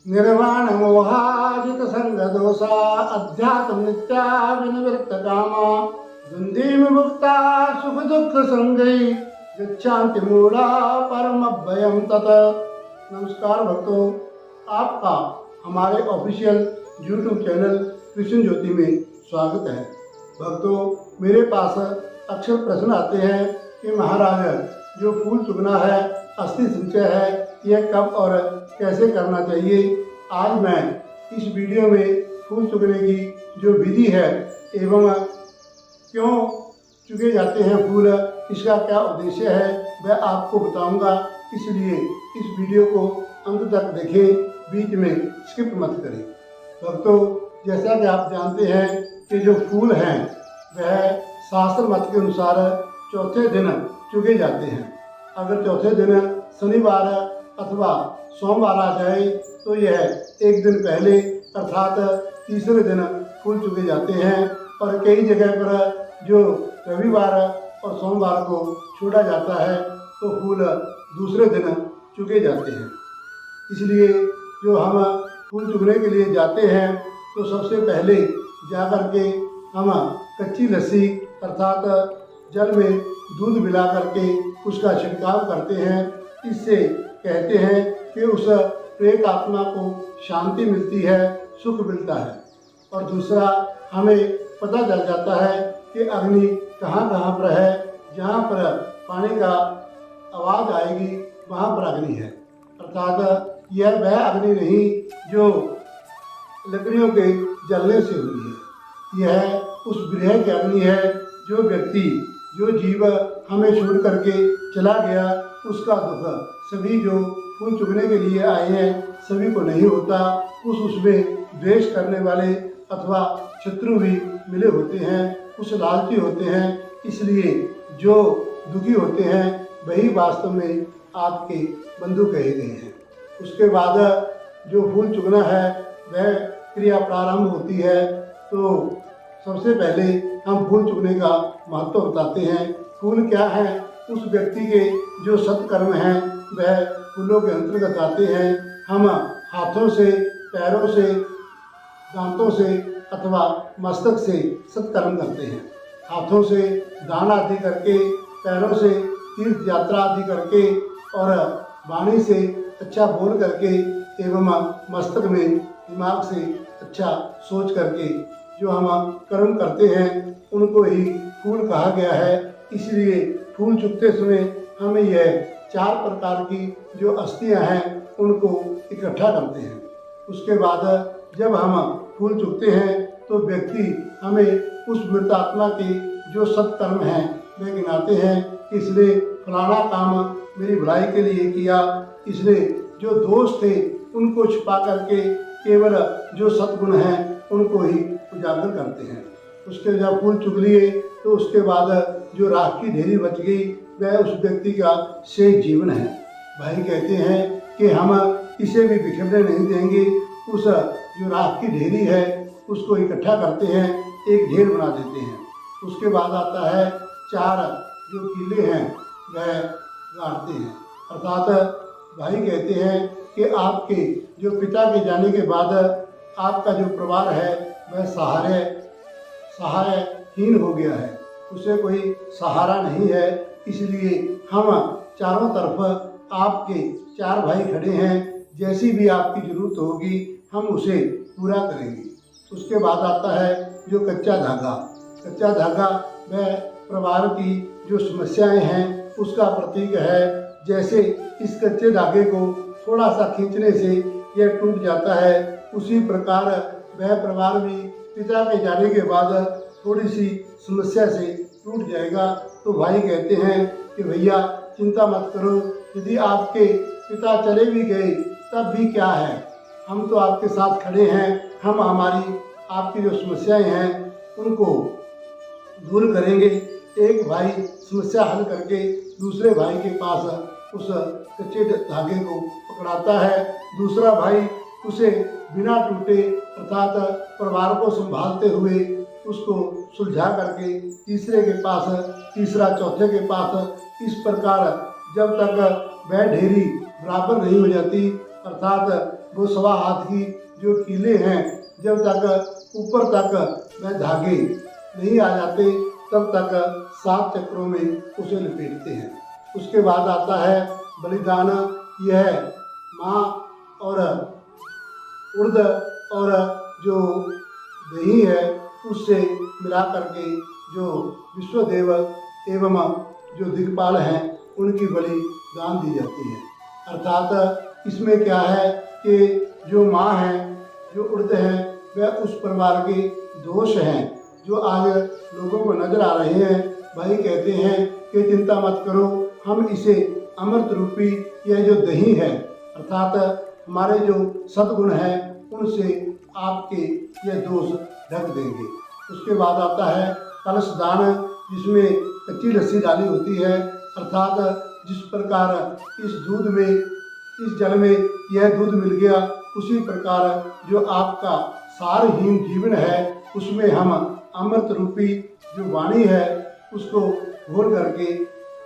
निर्वाण मोहाजित संग दोषा अध्यात्म नित्या विनिवृत्त कामा द्वंद्वी मुक्ता सुख दुख संगई गच्छन्ति मूढ़ा परम भयम तत। नमस्कार भक्तों, आपका हमारे ऑफिशियल यूट्यूब चैनल कृष्ण ज्योति में स्वागत है। भक्तों, मेरे पास अक्सर प्रश्न आते हैं कि महाराज जो फूल चुगना है, अस्थि संचय है, यह कब और कैसे करना चाहिए। आज मैं इस वीडियो में फूल चुगने की जो विधि है एवं क्यों चुगे जाते हैं फूल, इसका क्या उद्देश्य है, वह आपको बताऊंगा। इसलिए इस वीडियो को अंत तक देखें, बीच में स्किप मत करें। भक्तों, जैसा कि आप जानते हैं कि जो फूल हैं वह शास्त्र मत के अनुसार चौथे दिन चुगे जाते हैं। अगर चौथे दिन शनिवार अथवा सोमवार आ जाए तो यह एक दिन पहले अर्थात तीसरे दिन फूल चुगे जाते हैं, और कई जगह पर जो रविवार और सोमवार को छोड़ा जाता है तो फूल दूसरे दिन चुगे जाते हैं। इसलिए जो हम फूल चुगने के लिए जाते हैं तो सबसे पहले जाकर के हम कच्ची लस्सी अर्थात जल में दूध मिला करके उसका छिड़काव करते हैं। इससे कहते हैं कि उस प्रेत आत्मा को शांति मिलती है, सुख मिलता है। और दूसरा, हमें पता चल जाता है कि अग्नि कहाँ कहाँ पर है। जहाँ पर पानी का आवाज़ आएगी वहाँ पर अग्नि है, अर्थात यह वह अग्नि नहीं जो लकड़ियों के जलने से हुई है। यह उस गृह की अग्नि है जो व्यक्ति जो जीव हमें छोड़ करके चला गया, उसका दुख सभी जो फूल चुगने के लिए आए हैं सभी को नहीं होता। उसमें द्वेष करने वाले अथवा शत्रु भी मिले होते हैं, कुछ लालची होते हैं। इसलिए जो दुखी होते हैं वही वास्तव में आपके बंधु कहे गए हैं। उसके बाद जो फूल चुगना है वह क्रिया प्रारंभ होती है। तो सबसे पहले हम फूल चुगने का महत्व बताते हैं। फूल क्या है? उस व्यक्ति के जो सत्कर्म हैं वह फूलों के अंतर्गत आते हैं। हम हाथों से, पैरों से, दांतों से अथवा मस्तक से सत्कर्म करते हैं। हाथों से दान आदि करके, पैरों से तीर्थ यात्रा आदि करके और वाणी से अच्छा बोल करके एवं मस्तक में दिमाग से अच्छा सोच करके जो हम कर्म करते हैं उनको ही फूल कहा गया है। इसलिए फूल चुगते समय हमें यह 4 प्रकार की जो अस्थियां हैं उनको इकट्ठा करते हैं। उसके बाद जब हम फूल चुगते हैं तो व्यक्ति हमें उस मृत आत्मा के जो सत्कर्म हैं वे गिनाते हैं। इसने फलाना काम मेरी भलाई के लिए किया, इसने जो दोष थे उनको छुपा करके केवल जो सद्गुण हैं उनको ही उजागर करते हैं। उसके जब फूल चुग लिए तो उसके बाद जो राख की ढेरी बच गई वह उस व्यक्ति का शेष जीवन है। भाई कहते हैं कि हम इसे भी बिखरने नहीं देंगे। उस जो राख की ढेरी है उसको इकट्ठा करते हैं, एक ढेर बना देते हैं। उसके बाद आता है 4 जो किले हैं वह गाड़ते हैं। अर्थात भाई कहते हैं कि आपके जो पिता के जाने के बाद आपका जो परिवार है वह सहायहीन हो गया है, उसे कोई सहारा नहीं है। इसलिए हम चारों तरफ आपके 4 भाई खड़े हैं, जैसी भी आपकी ज़रूरत होगी हम उसे पूरा करेंगे। उसके बाद आता है जो कच्चा धागा। कच्चा धागा वह परिवार की जो समस्याएं हैं उसका प्रतीक है। जैसे इस कच्चे धागे को थोड़ा सा खींचने से यह टूट जाता है, उसी प्रकार वह परिवार भी पिता के जाने के बाद थोड़ी सी समस्या से टूट जाएगा। तो भाई कहते हैं कि भैया चिंता मत करो, यदि आपके पिता चले भी गए तब भी क्या है, हम तो आपके साथ खड़े हैं। हम हमारी आपकी जो समस्याएं हैं उनको दूर करेंगे। एक भाई समस्या हल करके दूसरे भाई के पास उस कच्चे धागे को पकड़ाता है, दूसरा भाई उसे बिना टूटे अर्थात परिवार को संभालते हुए उसको सुलझा करके तीसरे के पास, तीसरा चौथे के पास, इस प्रकार जब तक वह ढेरी बराबर नहीं हो जाती अर्थात वो 1.25 हाथ की जो कीले हैं, जब तक ऊपर तक वह धागे नहीं आ जाते तब तक 7 चक्रों में उसे लपेटते हैं। उसके बाद आता है बलिदान। यह माँ और उड़द और जो दही है उससे मिला करके जो विश्वदेव एवं जो दिक्पाल हैं उनकी बलि दान दी जाती है। अर्थात इसमें क्या है कि जो माँ है, जो उड़द है, वह उस परिवार के दोष हैं जो आज लोगों को नजर आ रहे हैं। भाई कहते हैं कि चिंता मत करो, हम इसे अमृत रूपी यह जो दही है अर्थात हमारे जो सद्गुण हैं उनसे आपके यह दोष ढक देंगे। उसके बाद आता है कलश दान, जिसमें कच्ची लस्सी डाली होती है। अर्थात जिस प्रकार इस दूध में, इस जल में यह दूध मिल गया, उसी प्रकार जो आपका सारहीन जीवन है उसमें हम अमृत रूपी जो वाणी है उसको घोल करके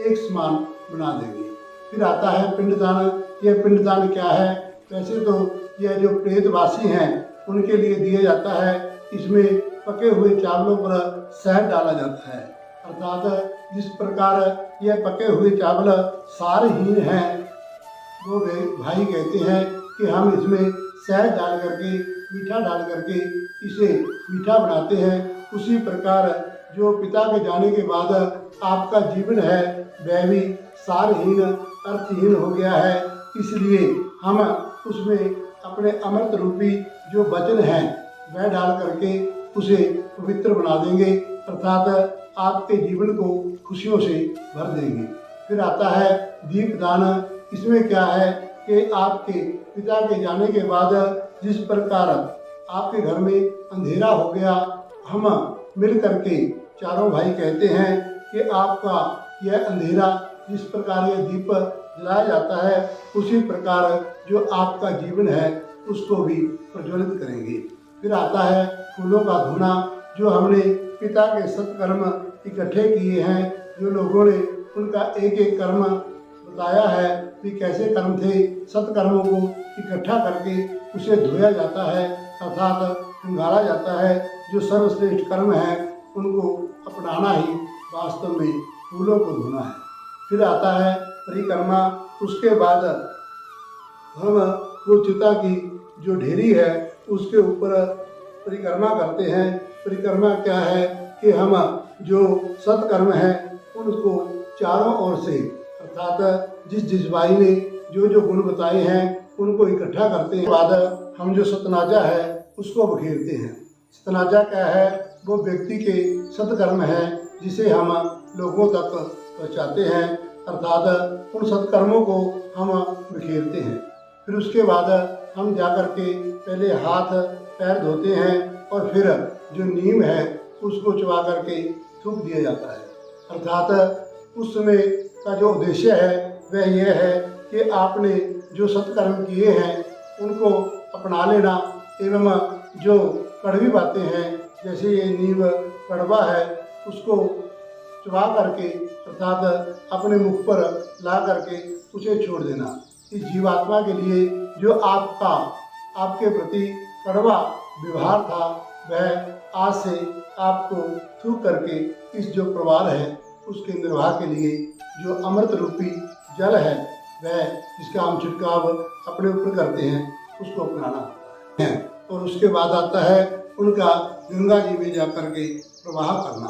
एक समान बना देंगे। फिर आता है पिंडदान। यह पिंडदान क्या है? वैसे तो यह जो प्रेतवासी हैं उनके लिए दिया जाता है। इसमें पके हुए चावलों पर शहद डाला जाता है। अर्थात जिस प्रकार यह पके हुए चावल सारहीन हैं, वो भाई कहते हैं कि हम इसमें शहद डाल करके, मीठा डाल करके इसे मीठा बनाते हैं। उसी प्रकार जो पिता के जाने के बाद आपका जीवन है वह भी सारहीन, अर्थहीन हो गया है। इसलिए हम उसमें अपने अमृत रूपी जो वचन है वह डाल करके उसे पवित्र बना देंगे, अर्थात आपके जीवन को खुशियों से भर देंगे। फिर आता है दीपदान। इसमें क्या है कि आपके पिता के जाने के बाद जिस प्रकार आपके घर में अंधेरा हो गया, हम मिल करके चारों भाई कहते हैं कि आपका यह अंधेरा जिस प्रकार यह दीप जलाया जाता है उसी प्रकार जो आपका जीवन है उसको भी प्रज्वलित करेंगे। फिर आता है फूलों का धुना, जो हमने पिता के सत्कर्म इकट्ठे किए हैं, जो लोगों ने उनका एक एक कर्म बताया है कि कैसे कर्म थे, सत्कर्मों को इकट्ठा करके उसे धोया जाता है, अर्थात खंगाला जाता है। जो सर्वश्रेष्ठ कर्म है उनको अपनाना ही वास्तव में फूलों को धोना है। फिर आता है परिक्रमा। उसके बाद हम वो चिता की जो ढेरी है उसके ऊपर परिक्रमा करते हैं। परिक्रमा क्या है कि हम जो सत्कर्म है उनको चारों ओर से, अर्थात जिस भाई ने जो जो गुण बताए हैं उनको इकट्ठा करते हैं। बाद हम जो सतनाजा है उसको बखेरते हैं। सतनाजा क्या है? वो व्यक्ति के सत्कर्म है जिसे हम लोगों तक पहुँचाते हैं, अर्थात उन सत्कर्मों को हम बिखेरते हैं। फिर उसके बाद हम जाकर के पहले हाथ पैर धोते हैं और फिर जो नीम है उसको चबा करके थूक दिया जाता है। अर्थात उस समय का जो उद्देश्य है वह यह है कि आपने जो सत्कर्म किए हैं उनको अपना लेना एवं जो कड़वी बातें हैं, जैसे ये नीम कड़वा है, उसको चबा करके अर्थात अपने मुख पर ला करके उसे छोड़ देना। इस जीवात्मा के लिए जो आपके प्रति कड़वा व्यवहार था वह आज से आपको थूक करके इस जो प्रवाह है उसके निर्वाह के लिए जो अमृत रूपी जल है वह जिसका हम छिड़काव अपने ऊपर करते हैं उसको अपनाना है। और उसके बाद आता है उनका गंगा जी में जा कर के प्रवाह करना।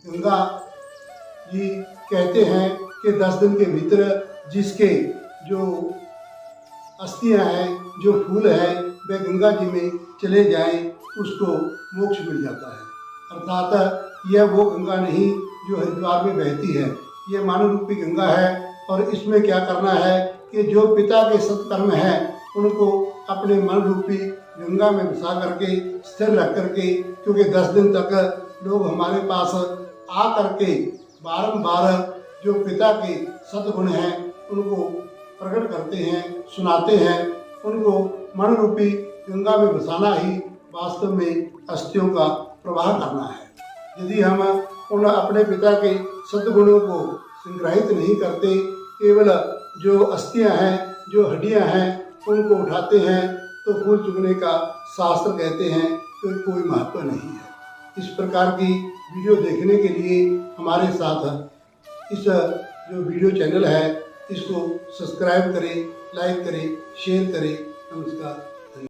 गंगा जी कहते हैं कि 10 दिन के भीतर जिसके जो अस्थियां हैं, जो फूल है, वे गंगा जी में चले जाएं उसको मोक्ष मिल जाता है। अर्थात यह वो गंगा नहीं जो हरिद्वार में बहती है, यह मानव रूपी गंगा है। और इसमें क्या करना है कि जो पिता के सत्कर्म हैं उनको अपने मन रूपी गंगा में बसा करके स्थिर रख करके, क्योंकि 10 दिन तक लोग हमारे पास आ करके बारंबार जो पिता के सद्गुण हैं उनको प्रकट करते हैं, सुनाते हैं। उनको मन रूपी गंगा में बसाना ही वास्तव में अस्थियों का प्रवाह करना है। यदि हम उन अपने पिता के सद्गुणों को संग्रहित नहीं करते, केवल जो अस्थियां हैं, जो हड्डियां हैं, उनको उठाते हैं तो फूल चुगने का शास्त्र कहते हैं कि कोई महत्व नहीं है। इस प्रकार की वीडियो देखने के लिए हमारे साथ इस जो वीडियो चैनल है इसको सब्सक्राइब करें, लाइक करें, शेयर करें। नमस्कार।